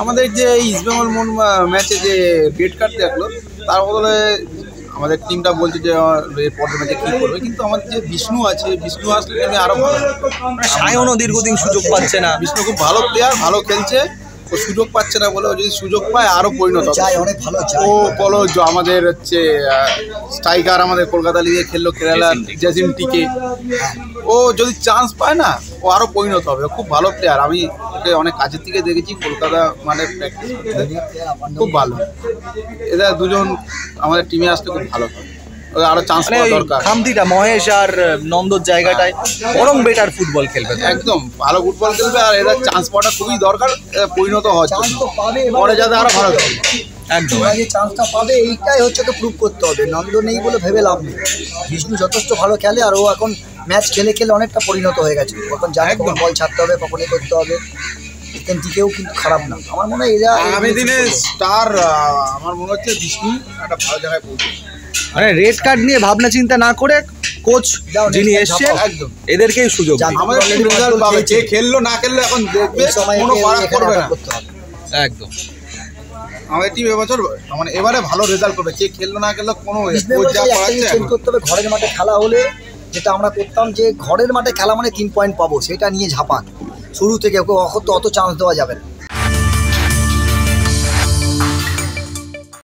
আমাদের যে ইস্টবেঙ্গল ম্যাচে যে রেড কার্ড দেখলো তার বদলে আমাদের টিমটা বলছে যে পরের ম্যাচে কী করবে, কিন্তু আমাদের যে বিষ্ণু আছে, বিষ্ণু আসলে টিমে আরও ভালো। সায়নও দীর্ঘদিন সুযোগ পাচ্ছে না। বিষ্ণু খুব ভালো প্লেয়ার, ভালো খেলছে, ও সুযোগ পাচ্ছে না বলে, ও যদি সুযোগ পায় আরও পরিণত অনেক ভালো। ও বলো আমাদের হচ্ছে স্ট্রাইকার আমাদের কলকাতা লিগে খেললো কেরালার জেসিম টিকে, ও যদি চান্স পায় না ও আরও পরিণত হবে। খুব ভালো প্লেয়ার, আমি ওকে অনেক কাছের থেকে দেখেছি কলকাতা মানে প্র্যাকটিস করতে, খুব ভালো। এরা দুজন আমাদের টিমে আসতে খুব ভালো হবে, আরো চান্স পাওয়া দরকার। খামতিটা মহেশ আর নন্দর জায়গাটায় বরং বেটার ফুটবল খেলবে, একদম ভালো ফুটবল খেলবে, আর এরা চান্স পাওয়াটা খুবই দরকার, পরিণত হওয়ার জন্য পরে যাতে আরো ভালো খেলবে। একদম যে চান্সটা পাবে এইটাই হচ্ছে তো প্রুভ করতে হবে, নন্দ নেই বলে ভেবে লাভ নেই। বিষ্ণু যথেষ্ট ভালো খেলে, আর ও এখন ম্যাচ খেলে খেলে অনেকটা পরিণত হয়ে গেছে, কখন জানে কখন বল ছাড়তে হবে, কখন এ করতে হবে। টিকেও কিন্তু খারাপ না, আমার মনে হয় এরা আগামী দিনে স্টার আমার মনে হচ্ছে বিষ্ণু একটা ভালো জায়গায় পৌঁছে। মানে রেড কার্ড নিয়ে ভাবনা চিন্তা না করে কোচ যিনি এসছেন একদম এদেরকেই সুযোগ। আমাদের রেজাল্ট পাবে, যে খেললো না খেললো এখন দেখবে, কোনো ফারাক করবে না। একদম আমাদের টিম এবছর মানে এবারে ভালো রেজাল্ট করবে, কে খেললো না খেললো কোনো চেঞ্জ করতে হবে। ঘরের মাঠে খেলা হলে যেটা আমরা করতাম, যে ঘরের মাঠে খেলা মানে 3 পয়েন্ট পাবো, সেটা নিয়ে ঝাঁপান শুরু থেকে, অত চান্স দেওয়া যাবে না।